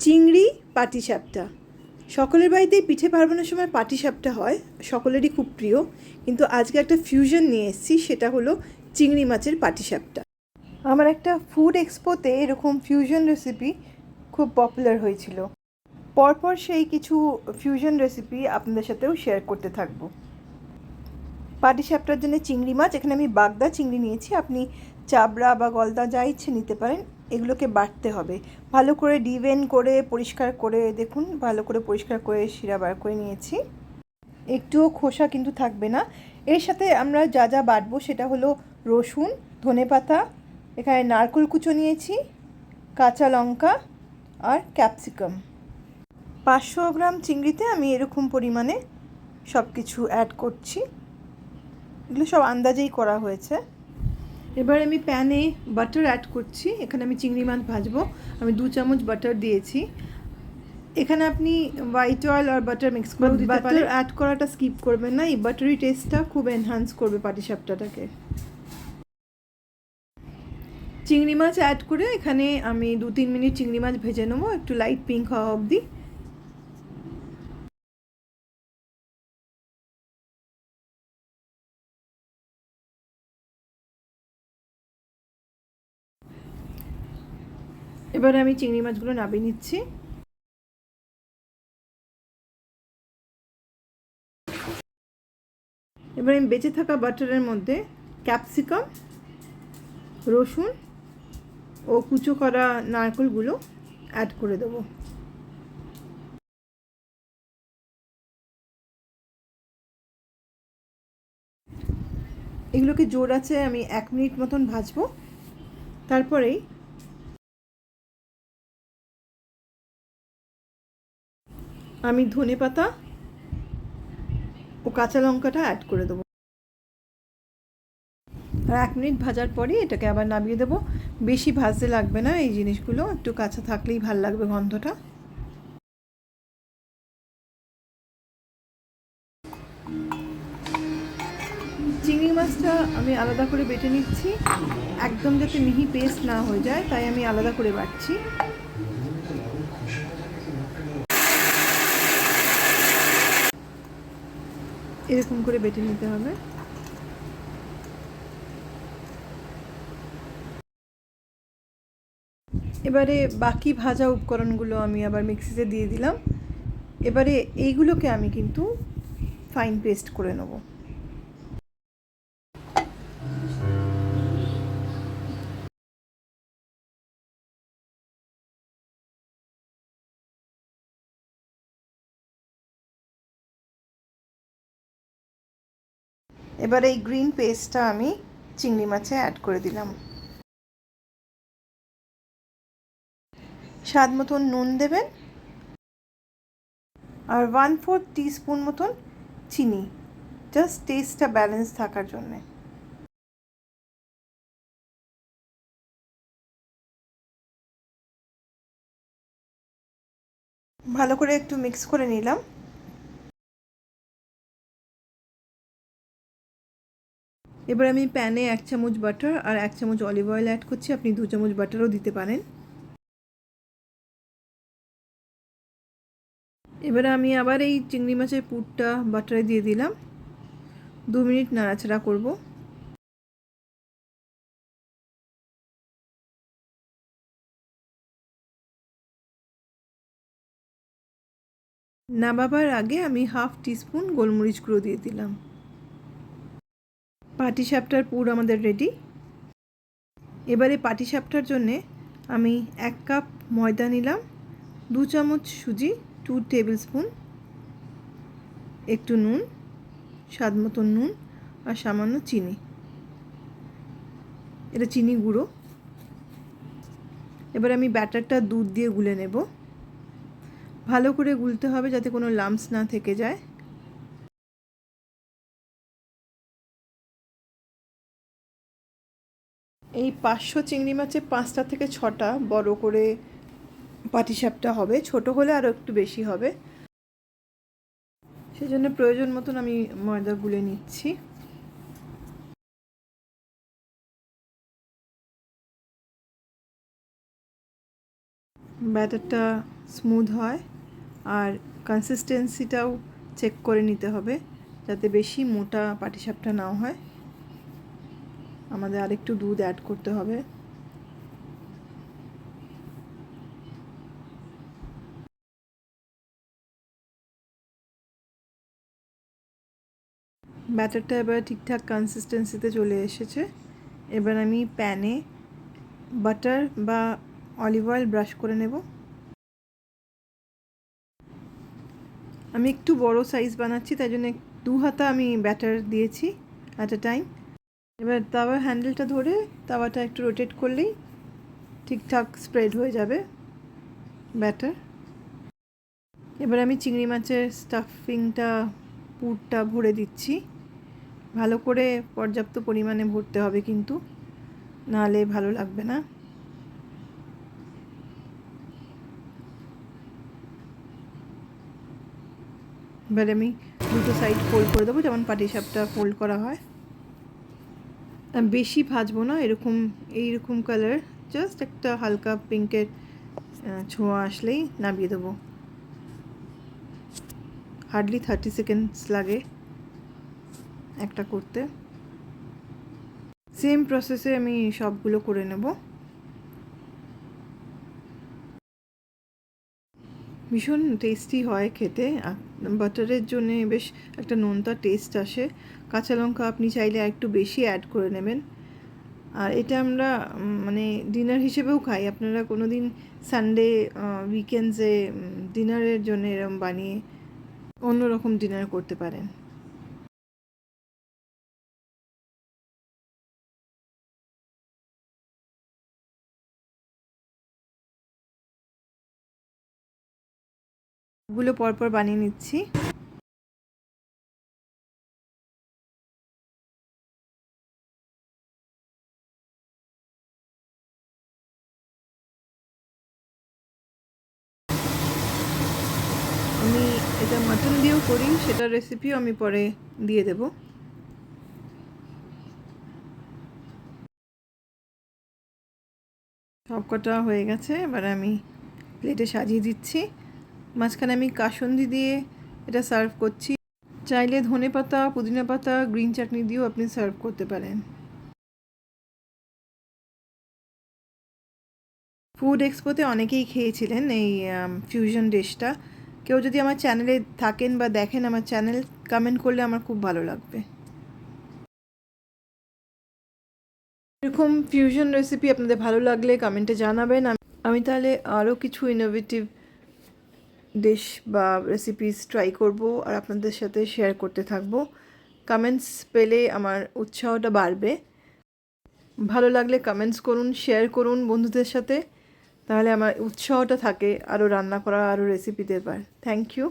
চিংড়ি পাটিসাপটা। সকলের বাড়িতেই পিঠে পার্বণের সময় পাটিসাপটা হয়, সকলেরই খুব প্রিয়। কিন্তু আজকে একটা ফিউশন নিয়ে এসেছি, সেটা হলো চিংড়ি মাছের পাটিসাপটা। আমার একটা ফুড এক্সপোতে এরকম ফিউশন রেসিপি খুব পপুলার হয়েছিল। পরপর সেই কিছু ফিউশন রেসিপি আপনাদের সাথেও শেয়ার করতে থাকবো। পাটিসাপটার জন্য চিংড়ি মাছ, এখানে আমি বাগদা চিংড়ি নিয়েছি, আপনি চাবড়া বা গলদা যা ইচ্ছে নিতে পারেন। এগুলোকে বাটতে হবে ভালো করে, ডিভেন করে পরিষ্কার করে, দেখুন ভালো করে পরিষ্কার করে শিরা বার করে নিয়েছি। একটুও খোসা কিন্তু থাকবে না। এর সাথে আমরা যা যা বাটবো সেটা হলো রসুন, ধনেপাতা, এখানে নারকেল কুচো নিয়েছি, কাঁচা লঙ্কা আর ক্যাপসিকাম। 500 গ্রাম চিংড়িতে আমি এরকম পরিমাণে সব কিছু অ্যাড করছি। এগুলো সব আন্দাজেই করা হয়েছে। এবার আমি প্যানে বাটার অ্যাড করছি। এখানে আমি চিংড়ি মাছ ভাজবো, আমি 2 চামচ বাটার দিয়েছি। এখানে আপনি হোয়াইট অয়েল আর বাটার মিক্স করে দিতে পারেন। বাটার অ্যাড করাটা স্কিপ করবেন না, এই বাটারি টেস্টটা খুব এনহান্স করবে পাটিসাপটাটাকে। চিংড়ি মাছ অ্যাড করে এখানে আমি 2-3 মিনিট চিংড়ি মাছ ভেজে নেবো, একটু লাইট পিঙ্ক হওয়া অবধি। এবারে আমি চিংড়ি মাছগুলো নামিয়ে নিচ্ছি। এবার আমি বেঁচে থাকা বাটারের মধ্যে ক্যাপসিকাম, রসুন ও কুচো করা নারকেলগুলো অ্যাড করে দেবো। এগুলোকে জোর আছে আমি 1 মিনিট মতন ভাজবো। তারপরেই আমি ধনেপাতা ও কাঁচা লঙ্কাটা অ্যাড করে দেবো। আর 1 মিনিট ভাজার পরে এটাকে আবার নামিয়ে দেবো। বেশি ভাজতে লাগবে না, এই জিনিসগুলো একটু কাঁচা থাকলেই ভাল লাগবে গন্ধটা। চিংড়ি মাছটা আমি আলাদা করে বেটে নিচ্ছি, একদম যাতে মিহি পেস্ট না হয়ে যায়, তাই আমি আলাদা করে বাটছি। এরকম করে বেটে নিতে হবে। এবারে বাকি ভাজা উপকরণগুলো আমি আবার মিক্সিতে দিয়ে দিলাম। এবারে এইগুলোকে আমি কিন্তু ফাইন পেস্ট করে নেব। এবার এই গ্রিন পেস্টটা আমি চিংড়ি মাছে অ্যাড করে দিলাম। স্বাদ মতন নুন দেবেন আর 1/4 টিস্পুন মতন চিনি, জাস্ট টেস্টটা ব্যালেন্স থাকার জন্যে। ভালো করে একটু মিক্স করে নিলাম। এবার আমি প্যানে 1 চামচ বাটার আর 1 চামচ অলিভ অয়েল অ্যাড করছি, আপনি 2 চামচ বাটারও দিতে পারেন। এবারে আমি আবার এই চিংড়ি মাছের পুরটা বাটারে দিয়ে দিলাম, 2 মিনিট নাড়াচাড়া করব। নামাবার আগে আমি 1/2 টিস্পুন গোলমরিচ গুঁড়ো দিয়ে দিলাম। পাটিসাপটার পুর আমাদের রেডি। এবারে পাটিসাপটার জন্যে আমি 1 কাপ ময়দা নিলাম, 2 চামচ সুজি, 2 টেবিল স্পুন, একটু নুন, স্বাদ মতো নুন আর সামান্য চিনি, এটা চিনি গুঁড়ো। এবার আমি ব্যাটারটা দুধ দিয়ে গুলে নেব। ভালো করে গুলতে হবে যাতে কোনো লাম্পস না থেকে যায়। এই 500 চিংড়ি মাছে 5টা থেকে 6টা বড় করে পাটিসাপটা হবে, ছোট হলে আরও একটু বেশি হবে। সেজন্য প্রয়োজন মতন আমি ময়দা গুলে নিচ্ছি। ব্যাটারটা স্মুথ হয়। আর কনসিস্টেন্সিটাও চেক করে নিতে হবে যাতে বেশি মোটা পাটিসাপটা নাও হয়। আমাদের আরেকটু দুধ অ্যাড করতে হবে। ব্যাটারটা এবার ঠিকঠাক কনসিস্টেন্সিতে চলে এসেছে। এবার আমি প্যানে বাটার বা অলিভ অয়েল ব্রাশ করে নেব। আমি একটু বড় সাইজ বানাচ্ছি, তাই জন্য 2 হাতা আমি ব্যাটার দিয়েছি অ্যাট এ টাইম। এবার তাওয়ার হ্যান্ডেলটা ধরে তাওয়াটা একটু রোটেট করলেই ঠিকঠাক স্প্রেড হয়ে যাবে ব্যাটার। এবার আমি চিংড়ি মাছের স্টাফিংটা পুরটা ভরে দিচ্ছি। ভালো করে পর্যাপ্ত পরিমাণে ভরতে হবে কিন্তু, নাহলে ভালো লাগবে না। এবার আমি দুটো সাইড ফোল্ড করে দেবো, যেমন পাটিসাপটা ফোল্ড করা হয়। বেশি ভাজবো না, এইরকম কালার, জাস্ট একটা হালকা পিঙ্কের ছোঁয়া আসলেই নামিয়ে দেবো। হার্ডলি 30 সেকেন্ডস লাগে একটা করতে। সেম প্রসেসে আমি সবগুলো করে নেব। ভীষণ টেস্টি হয় খেতে, বাটারের জন্যে বেশ একটা নোনতা টেস্ট আসে। কাঁচা লঙ্কা আপনি চাইলে একটু বেশি অ্যাড করে নেবেন। আর এটা আমরা মানে ডিনার হিসেবেও খাই। আপনারা কোনো দিন সানডে উইকেন্ডসে ডিনারের জন্য এরকম বানিয়ে অন্যরকম ডিনার করতে পারেন। গুলো পরপর বানিয়ে নিচ্ছি। আমি এটা মাটন দিয়েও করি, সেটার রেসিপিও আমি পরে দিয়ে দেব। সবকটা হয়ে গেছে, এবার আমি প্লেটে সাজিয়ে দিচ্ছি। মাঝখানে আমি কাসুন্দি দিয়ে এটা সার্ভ করছি। চাইলে ধনেপাতা, পুদিনা পাতা, গ্রিন চাটনি দিয়েও আপনি সার্ভ করতে পারেন। ফুড এক্সপোতে অনেকেই খেয়েছিলেন এই ফিউশন ডিশটা। কেউ যদি আমার চ্যানেলে থাকেন বা দেখেন আমার চ্যানেল, কমেন্ট করলে আমার খুব ভালো লাগবে। এরকম ফিউশন রেসিপি আপনাদের ভালো লাগলে কমেন্টে জানাবেন। আমি তাহলে আরও কিছু ইনোভেটিভ ডিশ বা রেসিপিস ট্রাই করব আর আপনাদের সাথে শেয়ার করতে থাকবো। কমেন্টস পেলে আমার উৎসাহটা বাড়বে। ভালো লাগলে কমেন্টস করুন, শেয়ার করুন বন্ধুদের সাথে, তাহলে আমার উৎসাহটা থাকে আরও রান্না করা, আরও রেসিপি দেবার। Thank you.